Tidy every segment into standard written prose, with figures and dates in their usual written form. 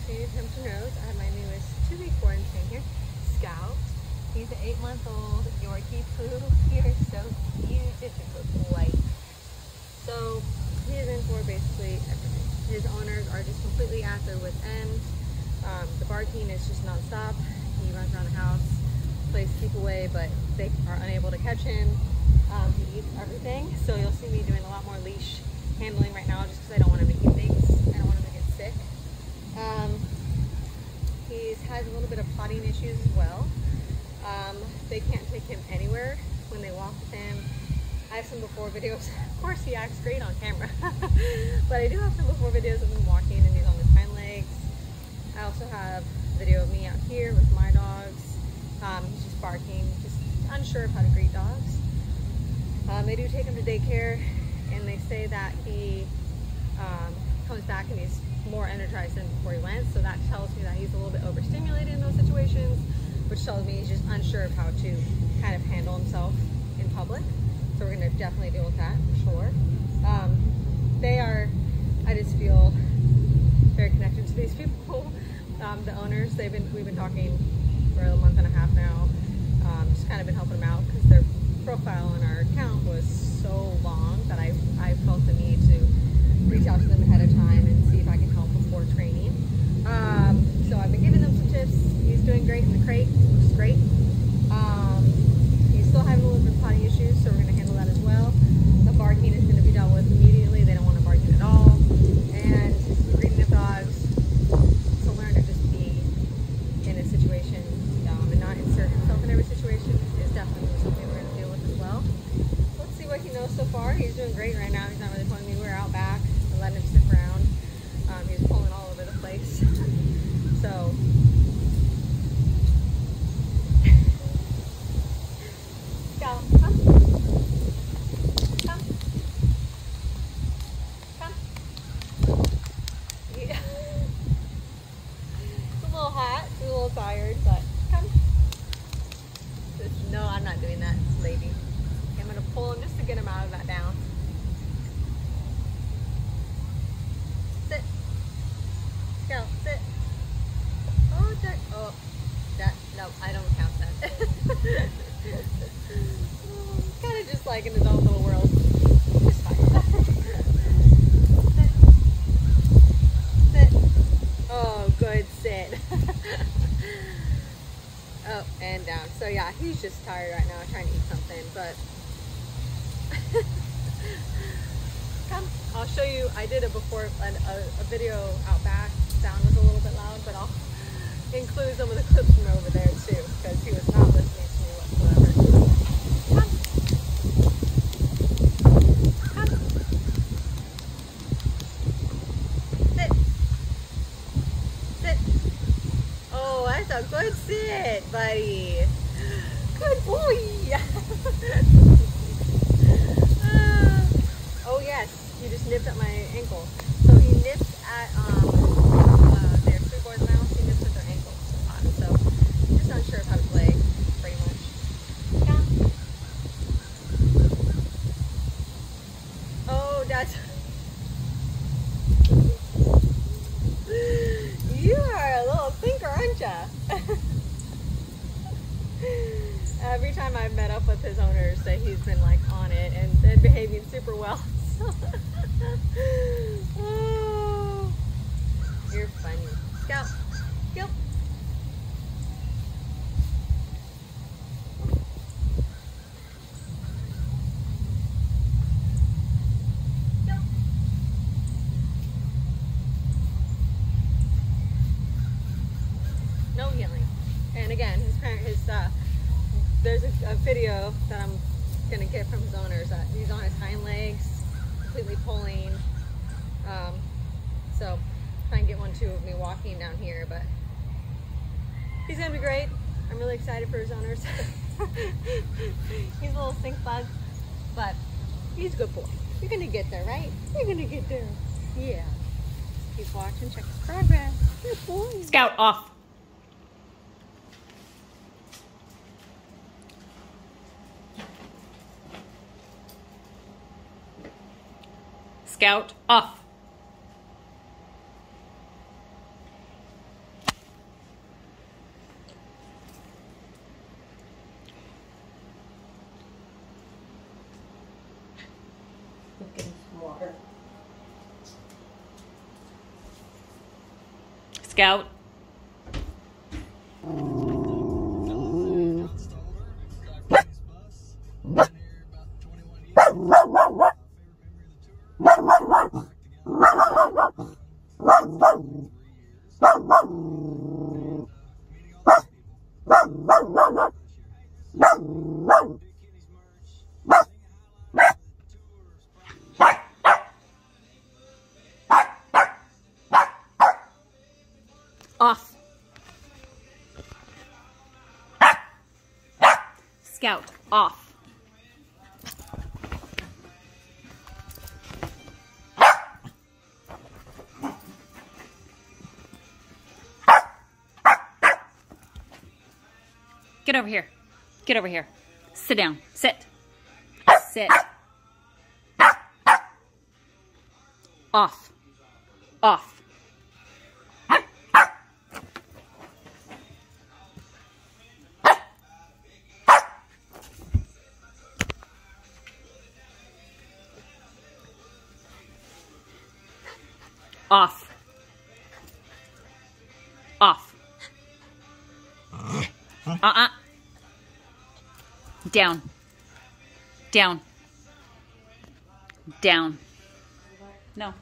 see him to nose. I have my newest 2-week quarantine here, Scout. He's an 8-month-old Yorkiepoo. You're so cute. It's a good boy. So he is in for basically everything. His owners are just completely at their wit's end. The barking is just non-stop. He runs around the house, plays keep away, but they are unable to catch him. He eats everything, so you'll see me doing a lot more leash handling right now just because I don't want him to eat things. I don't want him to get sick. He has a little bit of potting issues as well. They can't take him anywhere when they walk with him. I have some before videos. Of course, he acts great on camera. But I do have some before videos of him walking and he's on his hind legs. I also have video of me out here with my dogs. He's just barking, just unsure of how to greet dogs. They do take him to daycare and they say that he comes back and he's more energized than before he went. So that tells me that he's a little bit overstimulated in those situations, which tells me he's just unsure of how to kind of handle himself in public. So we're going to definitely deal with that for sure. I just feel very connected to these people. The owners, we've been talking for a month and a half now. Just kind of been helping them out because their profile on our account was so long that I felt the need to reach out to them ahead of time and see if I can help before training. So I've been giving them some tips. He's doing great in the crate, which is great. He's still having a little bit of potty issues, so we're going to handle that as well. The barking is going to be dealt with immediately. They don't want to bark at all. And breeding of dogs, to learn to just be in a situation and not insert himself in every situation is definitely something we're going to deal with as well. Let's see what he knows so far. He's doing great right now. He's not really pulling me. We're out back and letting him stick around. He's pulling all over the place. So Scout, come. Come. Come. Yeah. It's a little hot, it's a little tired, but come. No, I'm not doing that, lady. I'm gonna pull him just to get him out of that down. Sit. Scout, sit. Oh, no, I don't count that. Kind of just like in his own little world. It's fine. Sit. Sit. Oh, good, sit. Oh, and down. So yeah, he's just tired right now trying to eat something, but come, I'll show you. I did a video out back. Sound was a little bit loud, but I'll include some of the clips from over there too, because he was not listening to me whatsoever. Come. Come. Sit. Sit. Oh, that's a good sit, buddy. Good boy. Oh yes, he just nipped at my ankle. So he nipped at their 3 boys mouse. He nips at their ankles a lot. So just unsure of how to play, pretty much. Yeah. Oh, that's. You are a little thinker, aren't ya? Every time I've met up with his owners, that he's been like on it and behaving super well. Oh, you're funny. Scout. Go. No yelling. And again, there's a video that I'm gonna get from his owners that he's on his hind legs, completely pulling. So try and get one too of me walking down here, but he's gonna be great. I'm really excited for his owners. He's a little stink bug, but he's a good boy. You're gonna get there, right? You're gonna get there. Yeah. Keep watching, check his progress. Good boy. Scout off. Scout off. walker. Scout. Off. Scout, off. Get over here. Get over here. Sit down. Sit. Sit. Off. Off. Off. Off. Down. Down. Down. No.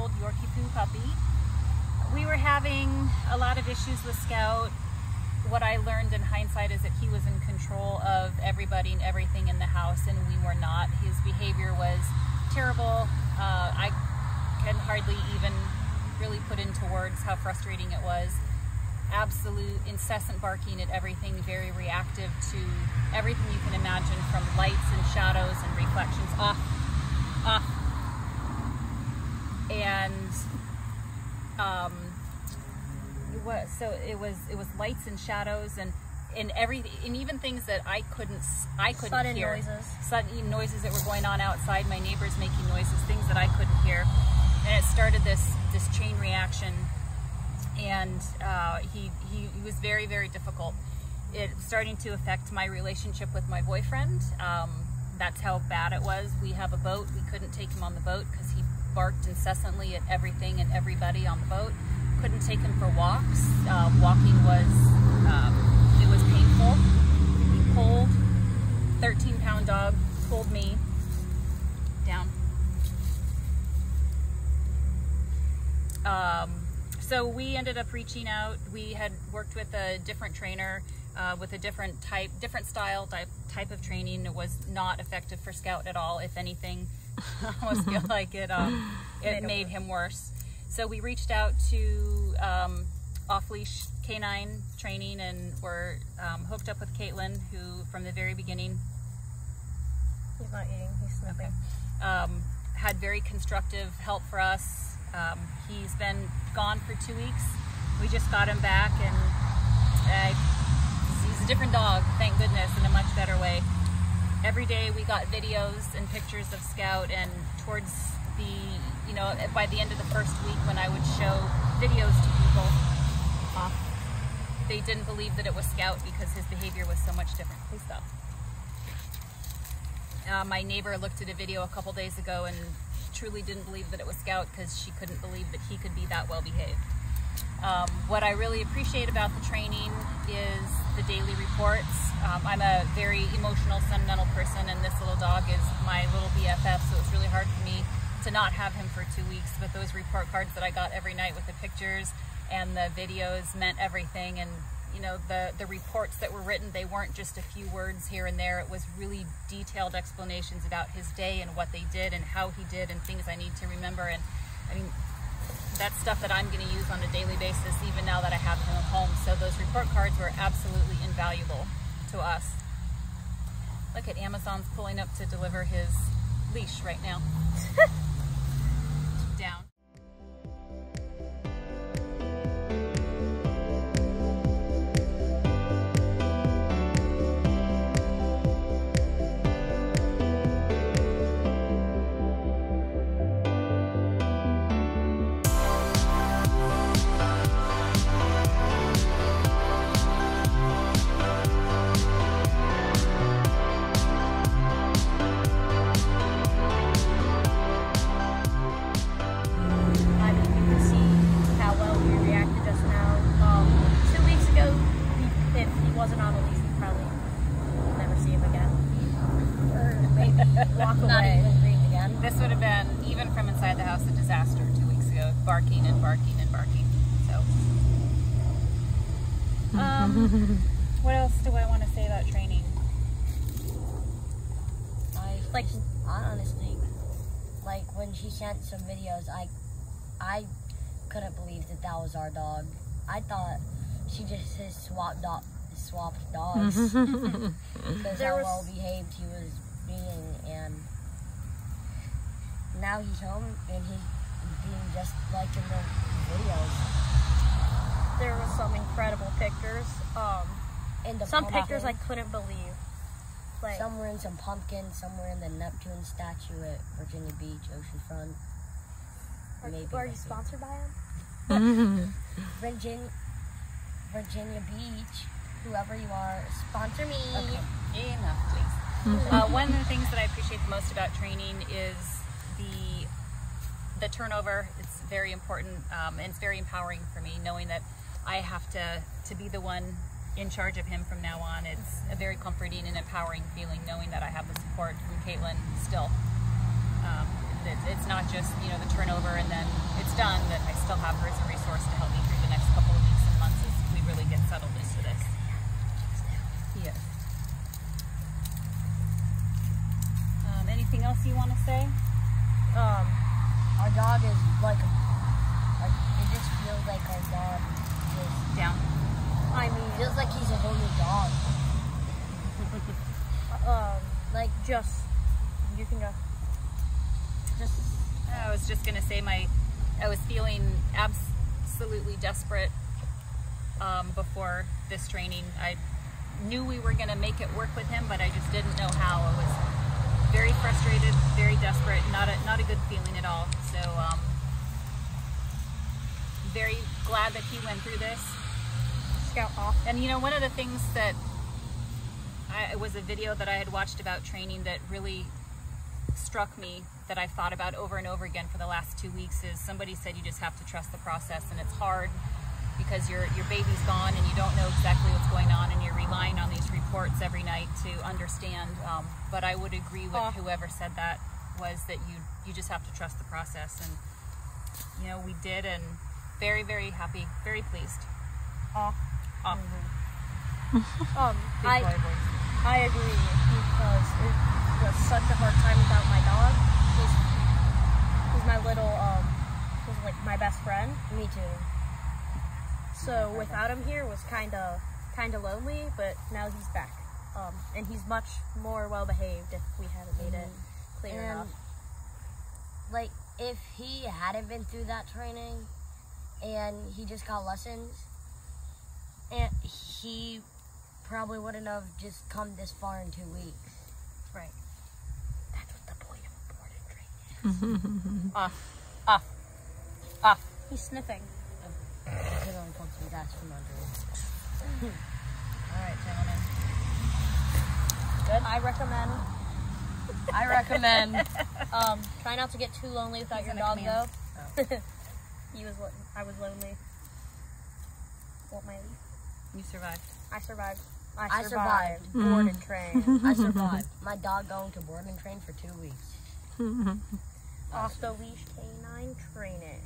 2-year-old Yorkiepoo puppy. We were having a lot of issues with Scout. What I learned in hindsight is that he was in control of everybody and everything in the house, and we were not. His behavior was terrible. I can hardly even really put into words how frustrating it was. Absolute incessant barking at everything, very reactive to everything you can imagine, from lights and shadows and reflections. Off. And it was lights and shadows and everything, and even things that I couldn't sudden hear. Sudden noises that were going on outside, my neighbors making noises, things that I couldn't hear. And it started this chain reaction, and he was very, very difficult. It's starting to affect my relationship with my boyfriend. That's how bad it was. We have a boat. We couldn't take him on the boat because he barked incessantly at everything and everybody on the boat. Couldn't take him for walks. Walking was painful. He pulled. 13-pound dog pulled me down. So we ended up reaching out. We had worked with a different trainer with a different style type of training. It was not effective for Scout at all. If anything, I almost feel like it made him worse. So we reached out to off-leash canine training, and were hooked up with Caitlin, who from the very beginning, he's not eating, he's sniffing. Okay. Had very constructive help for us. He's been gone for 2 weeks. We just got him back, and he's a different dog, thank goodness, in a much better way. Every day we got videos and pictures of Scout, and towards by the end of the first week, when I would show videos to people, they didn't believe that it was Scout because his behavior was so much different. Please stop. My neighbor looked at a video a couple days ago and truly didn't believe that it was Scout because she couldn't believe that he could be that well behaved. What I really appreciate about the training is the daily reports. I'm a very emotional, sentimental person, and this little dog is my little BFF, so it's really hard for me to not have him for 2 weeks. But those report cards that I got every night with the pictures and the videos meant everything. And the reports that were written, they weren't just a few words here and there. It was really detailed explanations about his day and what they did and how he did and things I need to remember. And I mean, that's stuff that I'm going to use on a daily basis even now that I have him at home. So those report cards were absolutely invaluable to us. Look at Amazon's pulling up to deliver his leash right now. Down. Walk away. This would have been, even from inside the house, a disaster 2 weeks ago. Barking and barking and barking. So, what else do I want to say about training? I honestly, when she sent some videos, I couldn't believe that was our dog. I thought she just swapped dogs because how well behaved he was being, and now he's home and he's being just like in the videos. There were some incredible pictures. Some pictures I couldn't believe. Some were in some pumpkins, some were in the Neptune statue at Virginia Beach, oceanfront. Are you sponsored by him? Virginia Beach, whoever you are, sponsor me. Okay, enough, please. One of the things that I appreciate the most about training is the turnover. It's very important, and it's very empowering for me, knowing that I have to be the one in charge of him from now on. It's a very comforting and empowering feeling, knowing that I have the support from Caitlin still. It's not just the turnover, and then it done, that I still have her as a resource to help me through the next couple of weeks and months as we really get settled into this. Yes. Anything else you want to say? Our dog is like, it just feels like our dog is Down. I mean, feels like he's a whole new dog. like just, you can go. Just, I was just going to say I was feeling absolutely desperate before this training. I knew we were going to make it work with him, but I just didn't know how. I was very frustrated, very desperate, not a good feeling at all. So very glad that he went through this. Scout off. And you know, one of the things that it was a video that I had watched about training that really struck me, that I've thought about over and over again for the last 2 weeks, is somebody said you just have to trust the process, and it's hard because your baby's gone and you don't know exactly what's going on, and you're relying on these reports every night to understand. But I would agree with whoever said that, was that you just have to trust the process, and you know, we did, and very, very happy, very pleased. I agree, because it was such a hard time without my dog. He's my little, he's like my best friend. me too. So without him here was kind of lonely, but now he's back. And he's much more well behaved if we hadn't made it clear enough. Like, if he hadn't been through that training and he just got lessons, and he probably wouldn't have just come this far in 2 weeks. Right. That's what the point of board and train is. Off. He's sniffing. Put on something that's from under. All right, gentlemen. Good. I recommend. Try not to get too lonely without your dog, though. Oh. I was lonely. Want my leave? You survived. I survived. I survived. Board and train. I survived. My dog going to board and train for 2 weeks. Off the leash canine training.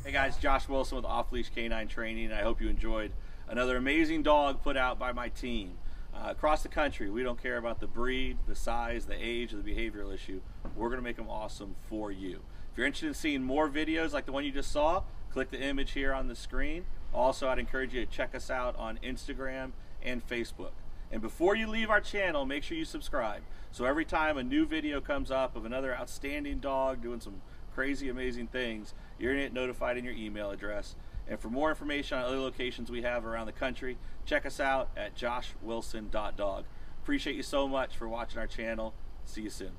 Hey guys, Josh Wilson with Off Leash Canine Training, and I hope you enjoyed another amazing dog put out by my team. Across the country, we don't care about the breed, the size, the age, or the behavioral issue. We're going to make them awesome for you. If you're interested in seeing more videos like the one you just saw, click the image here on the screen. Also, I'd encourage you to check us out on Instagram and Facebook. And before you leave our channel, make sure you subscribe. So every time a new video comes up of another outstanding dog doing some crazy, amazing things, you're going to get notified in your email address. And for more information on other locations we have around the country, check us out at joshwilson.dog. Appreciate you so much for watching our channel. See you soon.